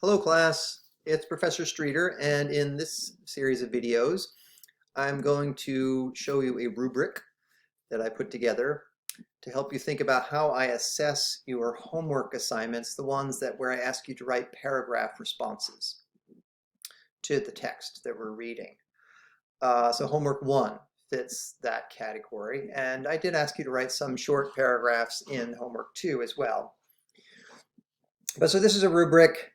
Hello class, it's Professor Streeter, and in this series of videos I'm going to show you a rubric that I put together to help you think about how I assess your homework assignments, the ones where I ask you to write paragraph responses to the text that we're reading. So homework 1 fits that category, and I did ask you to write some short paragraphs in homework 2 as well. But so this is a rubric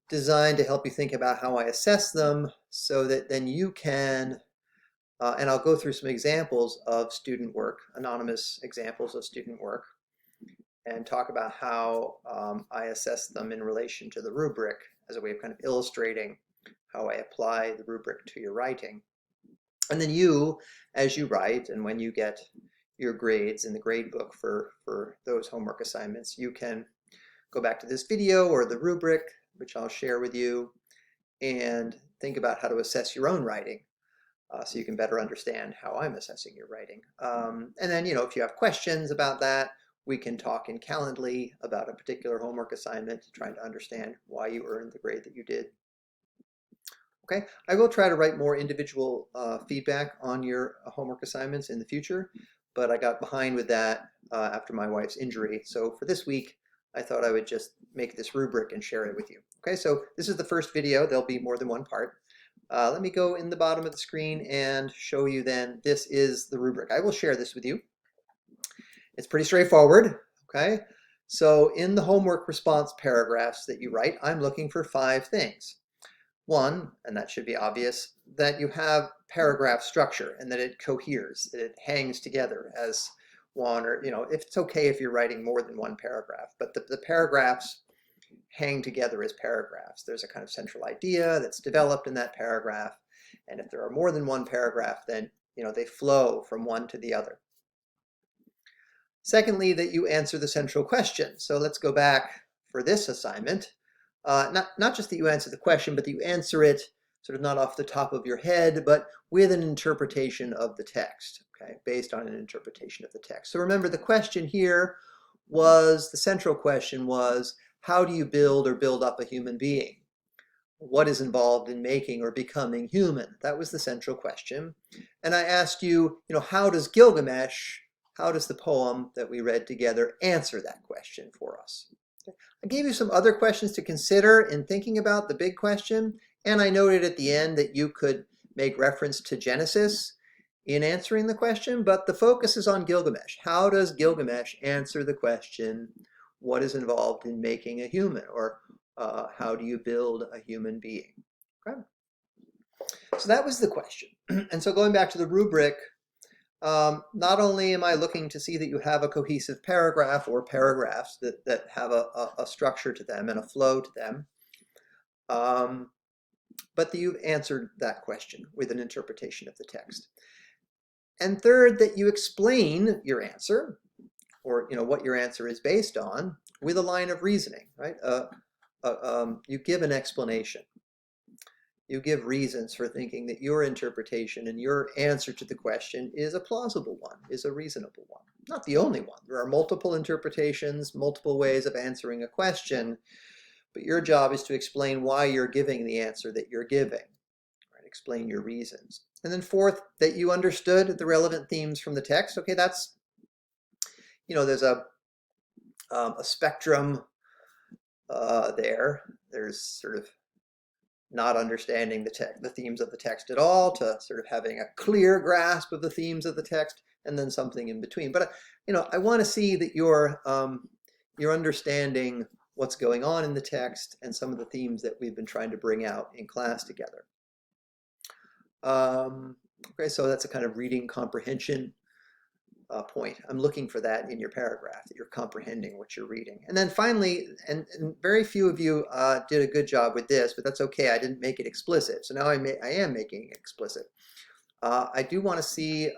designed to help you think about how I assess them so that then you can, and I'll go through some examples of student work, anonymous examples of student work, and talk about how I assess them in relation to the rubric as a way of kind of illustrating how I apply the rubric to your writing. And then you, as you write, and when you get your grades in the grade book for those homework assignments, you can go back to this video or the rubric, which I'll share with you, and think about how to assess your own writing so you can better understand how I'm assessing your writing. And then, if you have questions about that, we can talk in Calendly about a particular homework assignment, trying to understand why you earned the grade that you did. Okay, I will try to write more individual feedback on your homework assignments in the future, but I got behind with that after my wife's injury. So for this week, I thought I would just make this rubric and share it with you. Okay, so this is the first video. There'll be more than one part. Let me go in the bottom of the screen and show you then. This is the rubric. I will share this with you. It's pretty straightforward. Okay, so in the homework response paragraphs that you write, I'm looking for 5 things. 1, and that should be obvious, that you have paragraph structure and that it coheres, that it hangs together as one, or if it's okay if you're writing more than one paragraph, but the paragraphs hang together as paragraphs. There's a kind of central idea that's developed in that paragraph, and if there are more than one paragraph, then they flow from one to the other. Secondly, that you answer the central question. So let's go back for this assignment. Not just that you answer the question, but that you answer it sort of not off the top of your head, but with an interpretation of the text, okay, based on an interpretation of the text. So remember, the question here was, the central question was, how do you build or build up a human being? What is involved in making or becoming human? That was the central question. And I asked you, how does Gilgamesh, how does the poem that we read together answer that question for us? I gave you some other questions to consider in thinking about the big question, and I noted at the end that you could make reference to Genesis in answering the question, but the focus is on Gilgamesh. How does Gilgamesh answer the question, what is involved in making a human, or how do you build a human being? Okay. So that was the question. And so going back to the rubric, not only am I looking to see that you have a cohesive paragraph or paragraphs that have a structure to them and a flow to them, but that you've answered that question with an interpretation of the text. And third, that you explain your answer, or what your answer is based on, with a line of reasoning, right? You give an explanation. You give reasons for thinking that your interpretation and your answer to the question is a plausible one, is a reasonable one. Not the only one. There are multiple interpretations, multiple ways of answering a question, but your job is to explain why you're giving the answer that you're giving. Right? Explain your reasons. And then fourth, that you understood the relevant themes from the text. Okay, that's, there's a spectrum there. There's sort of not understanding the themes of the text at all, to sort of having a clear grasp of the themes of the text, and then something in between. But I want to see that you're understanding what's going on in the text and some of the themes that we've been trying to bring out in class together. Okay, so that's a kind of reading comprehension point. I'm looking for that in your paragraph, that you're comprehending what you're reading. And then finally, and very few of you did a good job with this, but that's okay. I didn't make it explicit. So now I am making it explicit. I do want to see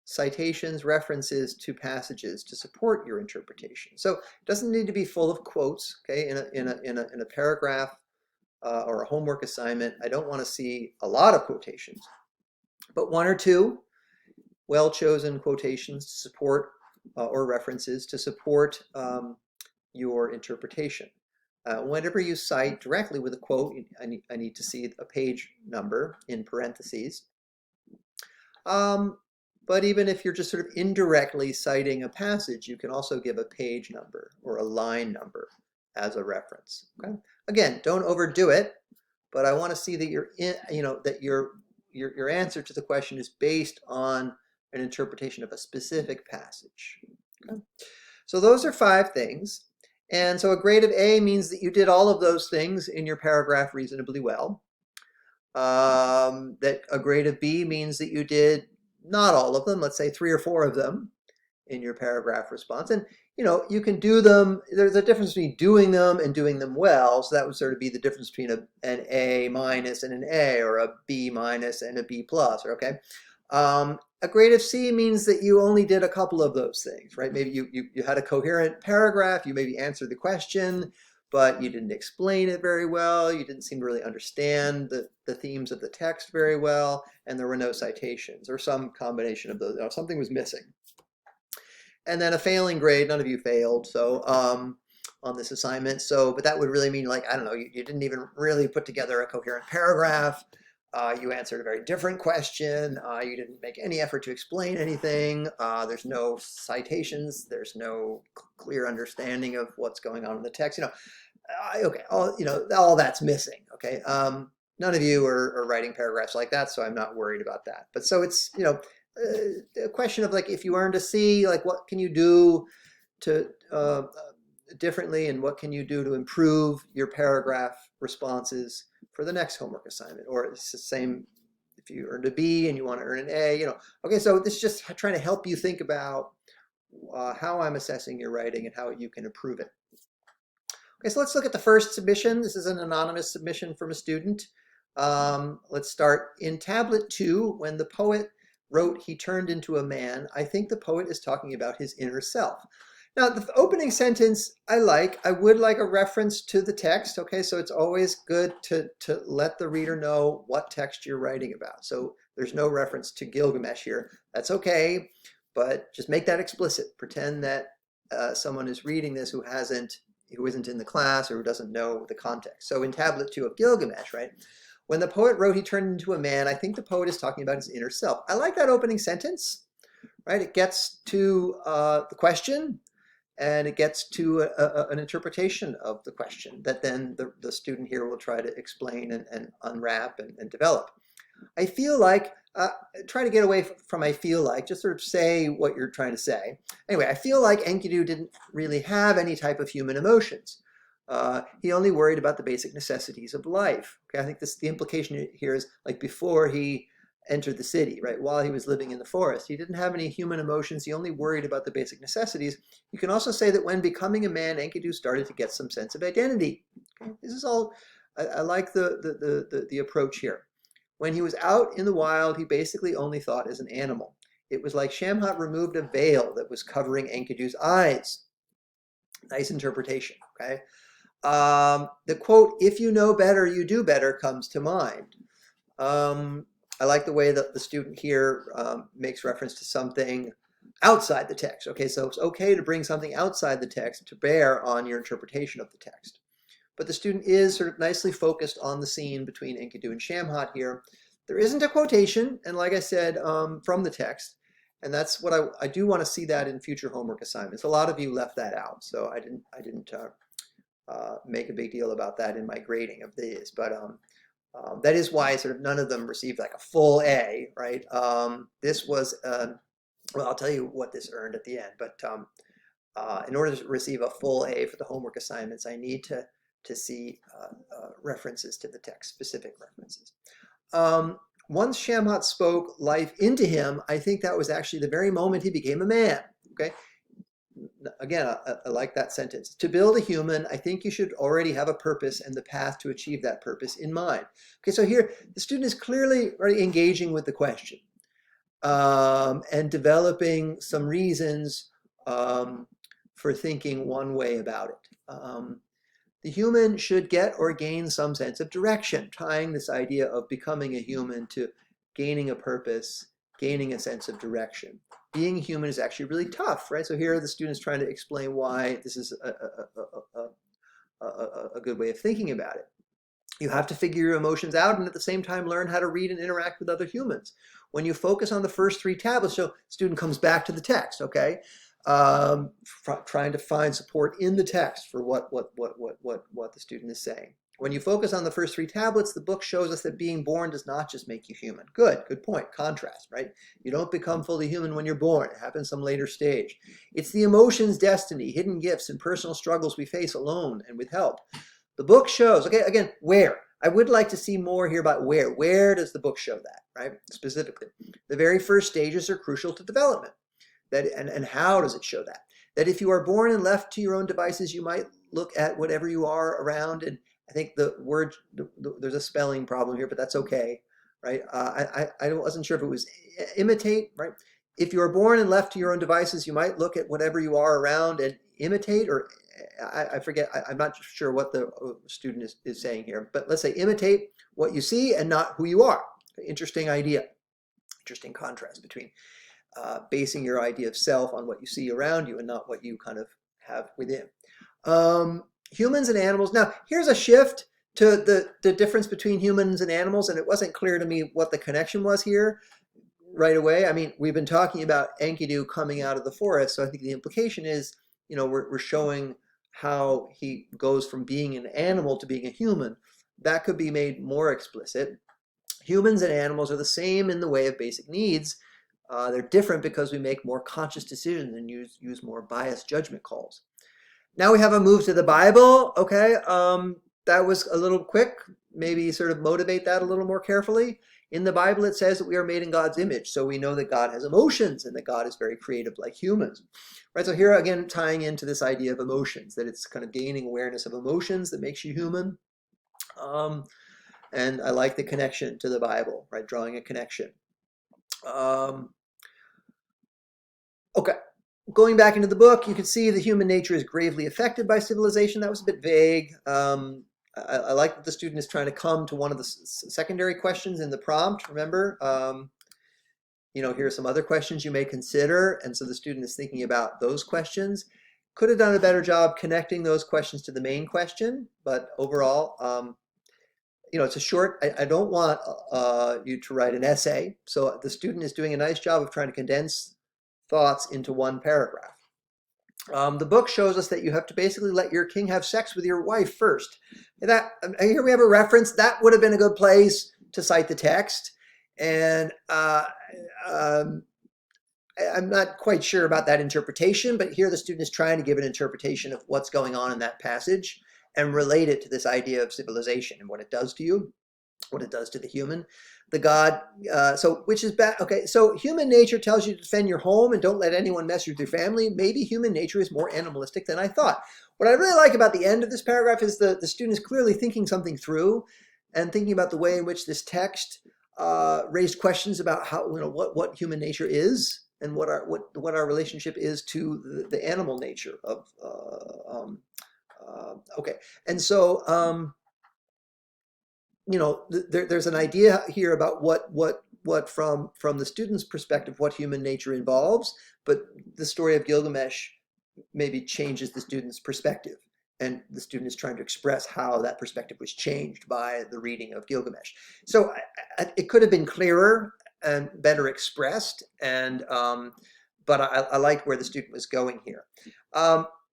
citations, references to passages to support your interpretation. So it doesn't need to be full of quotes. Okay, in a paragraph or a homework assignment, I don't want to see a lot of quotations, but 1 or 2 well-chosen quotations to support or references to support your interpretation. Whenever you cite directly with a quote, I need to see a page number in parentheses. But even if you're just sort of indirectly citing a passage, you can also give a page number or a line number as a reference. Okay? Again, don't overdo it, but I want to see that that your answer to the question is based on an interpretation of a specific passage. Okay? So those are 5 things. And so a grade of A means that you did all of those things in your paragraph reasonably well. That a grade of B means that you did not all of them, let's say 3 or 4 of them in your paragraph response. And you can do them, there's a difference between doing them and doing them well. So that would sort of be the difference between an A minus and an A, or a B minus and a B plus, okay? A grade of C means that you only did a couple of those things, right? Maybe you had a coherent paragraph, you maybe answered the question, but you didn't explain it very well, you didn't seem to really understand the themes of the text very well, and there were no citations, or some combination of those. Something was missing. And then a failing grade, none of you failed, so on this assignment. So, but that would really mean, like, I don't know, you didn't even really put together a coherent paragraph. You answered a very different question. You didn't make any effort to explain anything. There's no citations. There's no clear understanding of what's going on in the text. Okay, all that's missing. Okay, none of you are writing paragraphs like that, so I'm not worried about that. But so it's a question of, like, if you earned a C, like, what can you do to differently, and what can you do to improve your paragraph responses for the next homework assignment? Or it's the same if you earned a B and you want to earn an A. Okay, so this is just trying to help you think about how I'm assessing your writing and how you can improve it. Okay, so let's look at the first submission. This is an anonymous submission from a student. Let's start. In tablet 2, when the poet wrote, "He turned into a man," I think the poet is talking about his inner self. Now, the opening sentence I would like a reference to the text. Okay, so it's always good to let the reader know what text you're writing about. So there's no reference to Gilgamesh here. That's okay, but just make that explicit. Pretend that someone is reading this who isn't in the class or who doesn't know the context. So in tablet 2 of Gilgamesh, right? When the poet wrote, "He turned into a man," I think the poet is talking about his inner self. I like that opening sentence, right? It gets to the question, and it gets to an interpretation of the question that then the student here will try to explain and unwrap and develop. I feel like, try to get away from I feel like, just sort of say what you're trying to say. Anyway, I feel like Enkidu didn't really have any type of human emotions. He only worried about the basic necessities of life. Okay, I think the implication here is, like, before he entered the city, right? While he was living in the forest, he didn't have any human emotions. He only worried about the basic necessities. You can also say that when becoming a man, Enkidu started to get some sense of identity. Okay? This is all, I like the approach here. When he was out in the wild, he basically only thought as an animal. It was like Shamhat removed a veil that was covering Enkidu's eyes. Nice interpretation, okay? The quote, "If you know better, you do better," comes to mind. I like the way that the student here makes reference to something outside the text. Okay, so it's okay to bring something outside the text to bear on your interpretation of the text. But the student is sort of nicely focused on the scene between Enkidu and Shamhat here. There isn't a quotation, and like I said, from the text, and that's what I do want to see that in future homework assignments. A lot of you left that out, so I didn't make a big deal about that in my grading of these, but that is why sort of none of them received like a full A, right? This was, well, I'll tell you what this earned at the end, but in order to receive a full A for the homework assignments, I need to see references to the text, specific references. Once Shamhat spoke life into him, I think that was actually the very moment he became a man, okay? Again, I like that sentence. To build a human, I think you should already have a purpose and the path to achieve that purpose in mind. Okay, so here the student is clearly already engaging with the question and developing some reasons for thinking one way about it. The human should get or gain some sense of direction, tying this idea of becoming a human to gaining a purpose, gaining a sense of direction. Being human is actually really tough, right? So here the student's trying to explain why this is a good way of thinking about it. You have to figure your emotions out and at the same time learn how to read and interact with other humans. When you focus on the first three tablets, so the student comes back to the text, okay? Trying to find support in the text for what the student is saying. When you focus on the first three tablets, the book shows us that being born does not just make you human. Good point, contrast, right? You don't become fully human when you're born. It happens some later stage. It's the emotions, destiny, hidden gifts, and personal struggles we face alone and with help. The book shows, okay, again, where? I would like to see more here about where. Where does the book show that, right? Specifically, the very first stages are crucial to development. And how does it show that? That if you are born and left to your own devices, you might look at whatever you are around. And I think the word, there's a spelling problem here, but that's okay, right? I wasn't sure if it was imitate, right? If you are born and left to your own devices, you might look at whatever you are around and imitate, or I forget, I'm not sure what the student is saying here, but let's say imitate what you see and not who you are. Interesting idea, interesting contrast between basing your idea of self on what you see around you and not what you kind of have within. Humans and animals. Now, here's a shift to the difference between humans and animals, and it wasn't clear to me what the connection was here right away. I mean, we've been talking about Enkidu coming out of the forest, so I think the implication is, you know, we're showing how he goes from being an animal to being a human. That could be made more explicit. Humans and animals are the same in the way of basic needs. They're different because we make more conscious decisions and use more biased judgment calls. Now we have a move to the Bible. Okay, that was a little quick. Maybe sort of motivate that a little more carefully. In the Bible, it says that we are made in God's image. So we know that God has emotions and that God is very creative like humans. Right, so here again, tying into this idea of emotions, that it's kind of gaining awareness of emotions that makes you human. And I like the connection to the Bible, right, drawing a connection. Okay, going back into the book, you can see that human nature is gravely affected by civilization. That was a bit vague. I like that the student is trying to come to one of the secondary questions in the prompt, remember? You know, here are some other questions you may consider. And so the student is thinking about those questions. Could have done a better job connecting those questions to the main question, but overall, you know, it's a short, I don't want you to write an essay. So the student is doing a nice job of trying to condense thoughts into one paragraph. The book shows us that you have to basically let your king have sex with your wife first. And here we have a reference. That would have been a good place to cite the text. And I'm not quite sure about that interpretation, but here the student is trying to give an interpretation of what's going on in that passage and relate it to this idea of civilization and what it does to you, what it does to the human. The God, which is bad. Okay, so human nature tells you to defend your home and don't let anyone mess with your family. Maybe human nature is more animalistic than I thought. What I really like about the end of this paragraph is the student is clearly thinking something through and thinking about the way in which this text raised questions about how, you know, what human nature is and what our relationship is to the animal nature of. Okay, and so. You know, there's an idea here about what from the student's perspective, what human nature involves, but the story of Gilgamesh maybe changes the student's perspective, and the student is trying to express how that perspective was changed by the reading of Gilgamesh. So it could have been clearer and better expressed, and but I liked where the student was going here.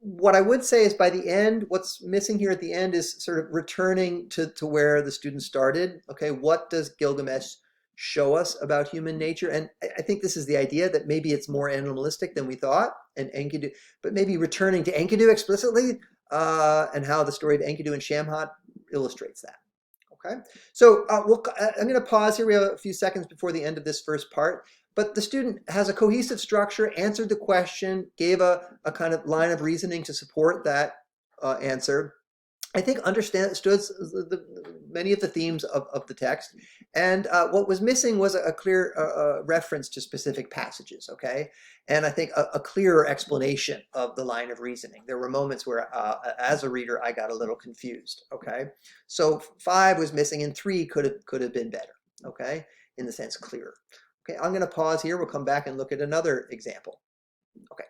What I would say is by the end, what's missing here at the end is sort of returning to where the student started. Okay, what does Gilgamesh show us about human nature? And I think this is the idea that maybe it's more animalistic than we thought, and Enkidu, but maybe returning to Enkidu explicitly, and how the story of Enkidu and Shamhat illustrates that. Okay, so I'm going to pause here. We have a few seconds before the end of this first part. But the student has a cohesive structure, answered the question, gave a kind of line of reasoning to support that answer. I think understood many of the themes of the text. And what was missing was a clear reference to specific passages, okay? And I think a clearer explanation of the line of reasoning. There were moments where, as a reader, I got a little confused, okay? So 5 was missing and 3 could have been better, okay? In the sense clearer. Okay, I'm going to pause here. We'll come back and look at another example. Okay.